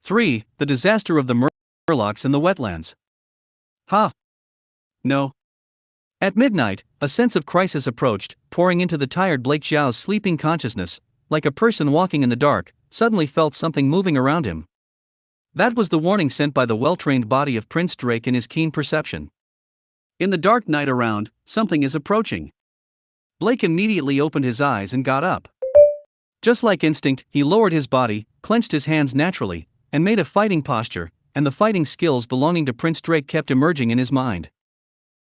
3. The disaster of the Murlocs in the wetlands. Ha! No. At midnight, a sense of crisis approached, pouring into the tired Blake Zhao's sleeping consciousness. Like a person walking in the dark, suddenly felt something moving around him. That was the warning sent by the well-trained body of Prince Drake in his keen perception. In the dark night around, something is approaching. Blake immediately opened his eyes and got up. Just like instinct, he lowered his body, clenched his hands naturally, and made a fighting posture, and the fighting skills belonging to Prince Drake kept emerging in his mind.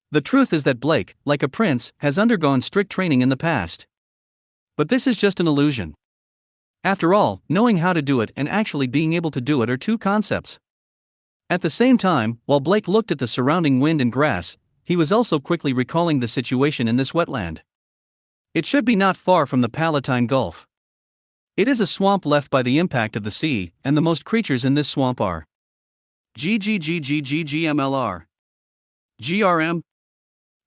The truth is that Blake, like a prince, has undergone strict training in the past. But this is just an illusion. After all, knowing how to do it and actually being able to do it are two concepts. At the same time, while Blake looked at the surrounding wind and grass, he was also quickly recalling the situation in this wetland. It should be not far from the Palatine Gulf. It is a swamp left by the impact of the sea, and the most creatures in this swamp are GGGGGGMLR, GRM,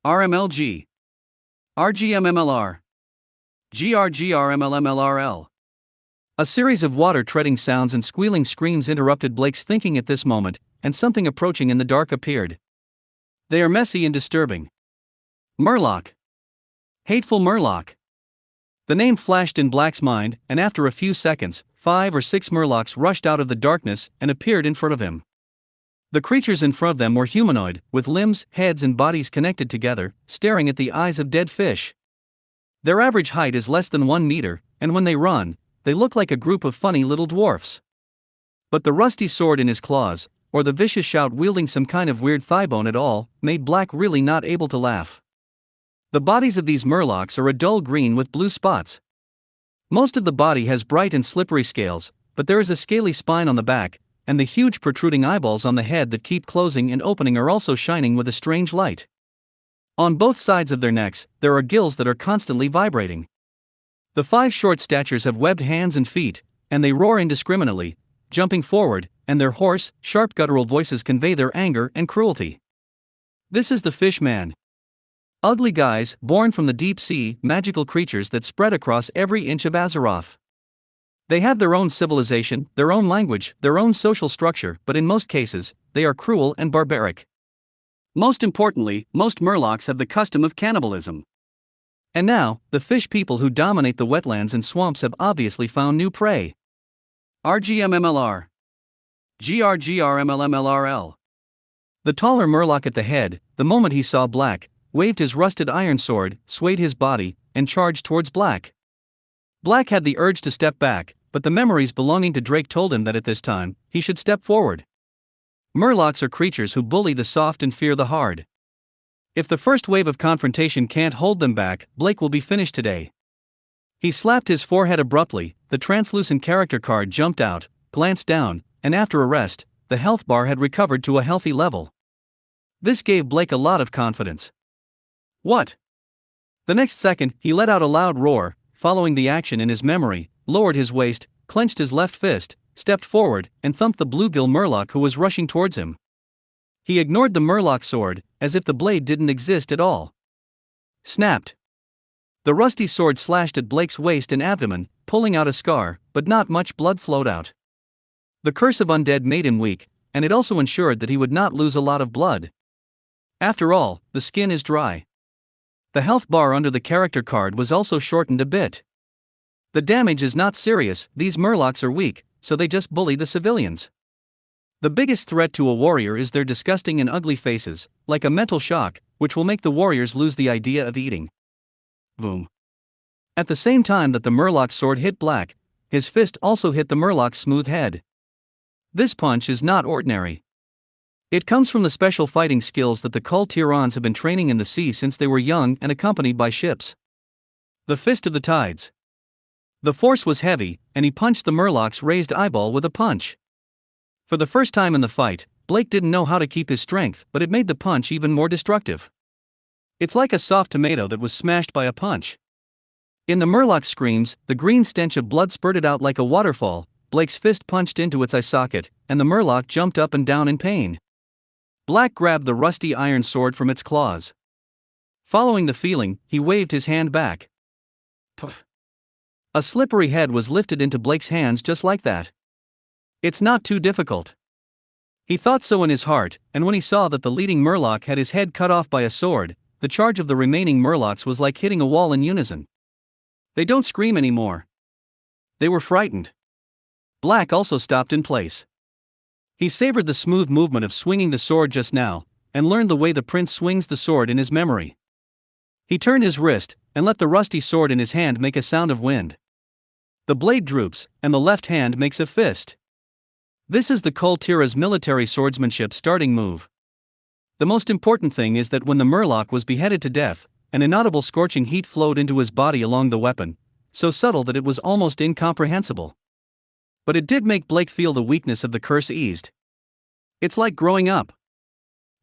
RMLG, RGMMLR, GRGRMLMLRL. A series of water-treading sounds and squealing screams interrupted Blake's thinking at this moment, and something approaching in the dark appeared. They are messy and disturbing. Murloc. Hateful Murloc. The name flashed in Blake's mind, and after a few seconds, 5 or 6 Murlocs rushed out of the darkness and appeared in front of him. The creatures in front of them were humanoid, with limbs, heads and bodies connected together, staring at the eyes of dead fish. Their average height is less than 1 meter, and when they run, they look like a group of funny little dwarfs. But the rusty sword in his claws, or the vicious shout wielding some kind of weird thighbone at all, made Blake really not able to laugh. The bodies of these Murlocs are a dull green with blue spots. Most of the body has bright and slippery scales, but there is a scaly spine on the back, and the huge protruding eyeballs on the head that keep closing and opening are also shining with a strange light. On both sides of their necks, there are gills that are constantly vibrating. The 5 short statures have webbed hands and feet, and they roar indiscriminately, jumping forward, and their hoarse, sharp guttural voices convey their anger and cruelty. This is the Fish Man. Ugly guys, born from the deep sea, magical creatures that spread across every inch of Azeroth. They have their own civilization, their own language, their own social structure, but in most cases, they are cruel and barbaric. Most importantly, most Murlocs have the custom of cannibalism. And now, the fish people who dominate the wetlands and swamps have obviously found new prey. RGMMLR. GRGRMLMLRL. The taller Murloc at the head, the moment he saw Blake, waved his rusted iron sword, swayed his body, and charged towards Blake. Blake had the urge to step back, but the memories belonging to Drake told him that at this time, he should step forward. Murlocs are creatures who bully the soft and fear the hard. If the first wave of confrontation can't hold them back, Blake will be finished today. He slapped his forehead abruptly, the translucent character card jumped out, glanced down, and after a rest, the health bar had recovered to a healthy level. This gave Blake a lot of confidence. What? The next second, he let out a loud roar, following the action in his memory, lowered his waist, clenched his left fist, stepped forward, and thumped the bluegill Murloc who was rushing towards him. He ignored the Murloc sword, as if the blade didn't exist at all. Snapped. The rusty sword slashed at Blake's waist and abdomen, pulling out a scar, but not much blood flowed out. The curse of undead made him weak, and it also ensured that he would not lose a lot of blood. After all, the skin is dry. The health bar under the character card was also shortened a bit. The damage is not serious, these Murlocs are weak, so they just bully the civilians. The biggest threat to a warrior is their disgusting and ugly faces, like a mental shock, which will make the warriors lose the idea of eating. Boom. At the same time that the Murloc's sword hit Blake, his fist also hit the Murloc's smooth head. This punch is not ordinary. It comes from the special fighting skills that the Kul Tirans have been training in the sea since they were young and accompanied by ships. The Fist of the Tides. The force was heavy, and he punched the Murloc's raised eyeball with a punch. For the first time in the fight, Blake didn't know how to keep his strength, but it made the punch even more destructive. It's like a soft tomato that was smashed by a punch. In the Murloc's screams, the green stench of blood spurted out like a waterfall. Blake's fist punched into its eye socket, and the Murloc jumped up and down in pain. Blake grabbed the rusty iron sword from its claws. Following the feeling, he waved his hand back. Puff. A slippery head was lifted into Blake's hands just like that. It's not too difficult. He thought so in his heart, and when he saw that the leading Murloc had his head cut off by a sword, the charge of the remaining Murlocs was like hitting a wall in unison. They don't scream anymore. They were frightened. Black also stopped in place. He savored the smooth movement of swinging the sword just now, and learned the way the prince swings the sword in his memory. He turned his wrist, and let the rusty sword in his hand make a sound of wind. The blade droops, and the left hand makes a fist. This is the Kul Tira's military swordsmanship starting move. The most important thing is that when the Murloc was beheaded to death, an inaudible scorching heat flowed into his body along the weapon, so subtle that it was almost incomprehensible. But it did make Blake feel the weakness of the curse eased. It's like growing up.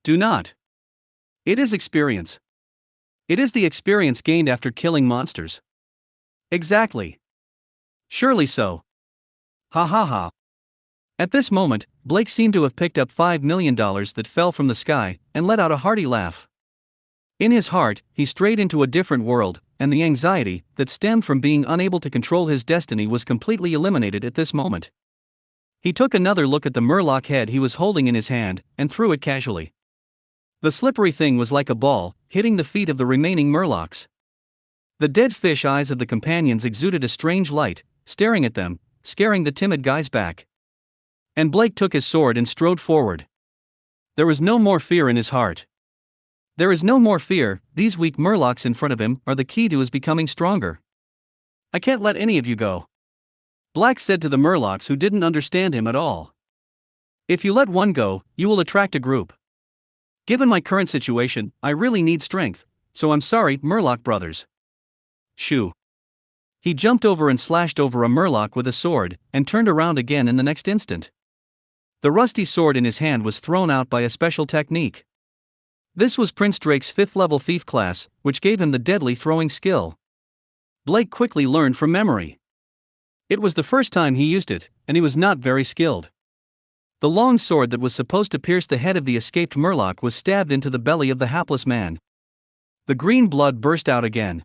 Do not. It is experience. It is the experience gained after killing monsters. Exactly. Surely so. Ha ha ha. At this moment, Blake seemed to have picked up $5 million that fell from the sky, and let out a hearty laugh. In his heart, he strayed into a different world, and the anxiety that stemmed from being unable to control his destiny was completely eliminated at this moment. He took another look at the Murloc head he was holding in his hand, and threw it casually. The slippery thing was like a ball, hitting the feet of the remaining Murlocs. The dead fish eyes of the companions exuded a strange light, staring at them, scaring the timid guys back. And Blake took his sword and strode forward. There was no more fear in his heart. There is no more fear, these weak Murlocs in front of him are the key to his becoming stronger. I can't let any of you go. Black said to the Murlocs who didn't understand him at all. If you let one go, you will attract a group. Given my current situation, I really need strength, so I'm sorry, Murloc brothers. Shoo. He jumped over and slashed over a Murloc with a sword, and turned around again in the next instant. The rusty sword in his hand was thrown out by a special technique. This was Prince Drake's 5th level thief class, which gave him the deadly throwing skill. Blake quickly learned from memory. It was the first time he used it, and he was not very skilled. The long sword that was supposed to pierce the head of the escaped Murloc was stabbed into the belly of the hapless man. The green blood burst out again.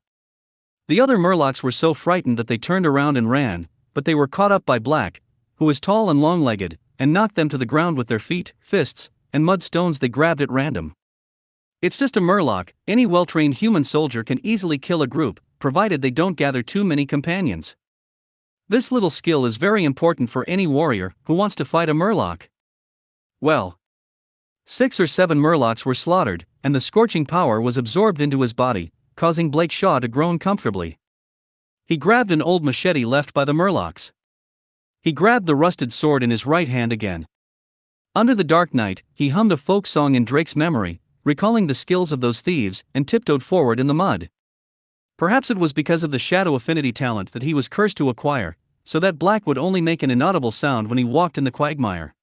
The other Murlocs were so frightened that they turned around and ran, but they were caught up by Black, who was tall and long-legged, and knocked them to the ground with their feet, fists, and mud stones they grabbed at random. It's just a Murloc, any well-trained human soldier can easily kill a group, provided they don't gather too many companions. This little skill is very important for any warrior who wants to fight a Murloc. Well, 6 or 7 Murlocs were slaughtered, and the scorching power was absorbed into his body, causing Blake Shaw to groan comfortably. He grabbed an old machete left by the Murlocs. He grabbed the rusted sword in his right hand again. Under the dark night, he hummed a folk song in Drake's memory, recalling the skills of those thieves, and tiptoed forward in the mud. Perhaps it was because of the shadow affinity talent that he was cursed to acquire, so that Black would only make an inaudible sound when he walked in the quagmire.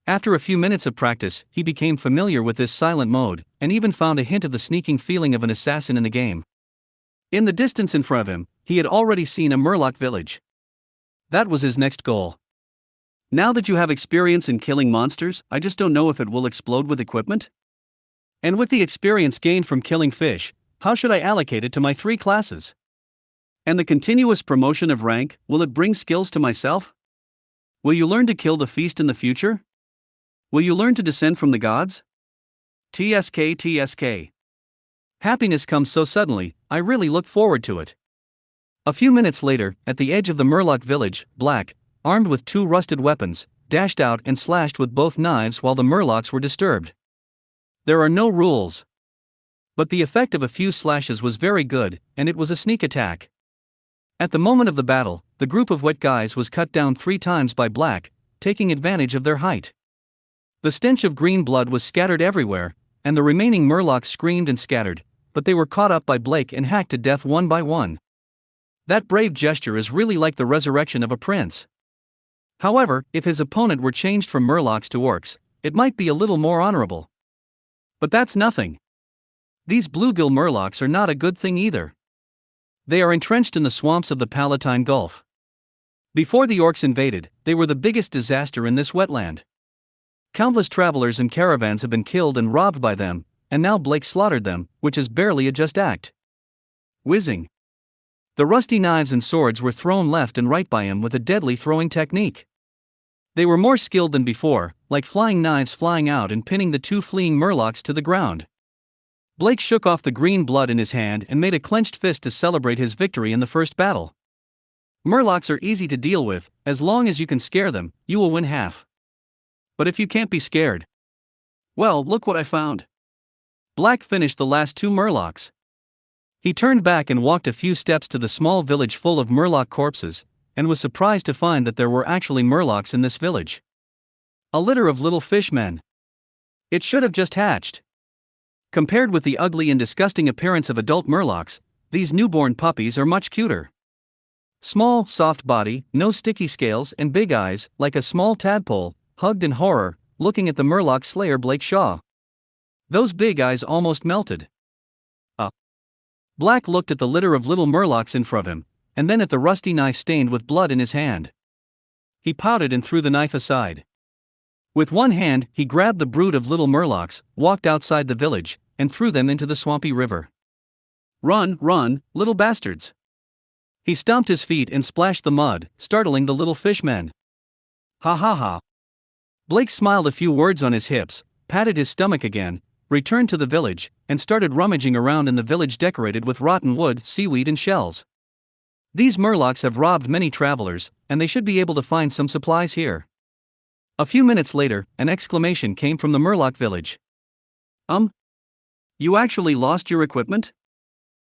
After a few minutes of practice, he became familiar with this silent mode, and even found a hint of the sneaking feeling of an assassin in the game. In the distance in front of him, he had already seen a Murloc village. That was his next goal. Now that you have experience in killing monsters, I just don't know if it will explode with equipment? And with the experience gained from killing fish, how should I allocate it to my 3 classes? And the continuous promotion of rank, will it bring skills to myself? Will you learn to kill the feast in the future? Will you learn to descend from the gods? TSK TSK. Happiness comes so suddenly, I really look forward to it. A few minutes later, at the edge of the Murloc village, Black, armed with 2 rusted weapons, dashed out and slashed with both knives while the Murlocs were disturbed. There are no rules. But the effect of a few slashes was very good, and it was a sneak attack. At the moment of the battle, the group of wet guys was cut down 3 times by Black, taking advantage of their height. The stench of green blood was scattered everywhere, and the remaining Murlocs screamed and scattered, but they were caught up by Blake and hacked to death one by one. That brave gesture is really like the resurrection of a prince. However, if his opponent were changed from Murlocs to orcs, it might be a little more honorable. But that's nothing. These bluegill Murlocs are not a good thing either. They are entrenched in the swamps of the Palatine Gulf. Before the orcs invaded, they were the biggest disaster in this wetland. Countless travelers and caravans have been killed and robbed by them, and now Blake slaughtered them, which is barely a just act. Whizzing. The rusty knives and swords were thrown left and right by him with a deadly throwing technique. They were more skilled than before, like flying knives flying out and pinning the two fleeing murlocs to the ground. Blake shook off the green blood in his hand and made a clenched fist to celebrate his victory in the first battle. Murlocs are easy to deal with, as long as you can scare them, you will win half. But if you can't be scared, well, look what I found. Black finished the last two murlocs. He turned back and walked a few steps to the small village full of murloc corpses, and was surprised to find that there were actually murlocs in this village. A litter of little fishmen. It should have just hatched. Compared with the ugly and disgusting appearance of adult murlocs, these newborn puppies are much cuter. Small, soft body, no sticky scales and big eyes, like a small tadpole, hugged in horror, looking at the murloc slayer Blake Shaw. Those big eyes almost melted. Black looked at the litter of little murlocs in front of him, and then at the rusty knife stained with blood in his hand. He pouted and threw the knife aside. With one hand, he grabbed the brood of little murlocs, walked outside the village, and threw them into the swampy river. Run, run, little bastards! He stomped his feet and splashed the mud, startling the little fishmen. Ha ha ha! Blake smiled a few words on his hips, patted his stomach again, returned to the village, and started rummaging around in the village decorated with rotten wood, seaweed and shells. These murlocs have robbed many travelers, and they should be able to find some supplies here. A few minutes later, an exclamation came from the murloc village. You actually lost your equipment?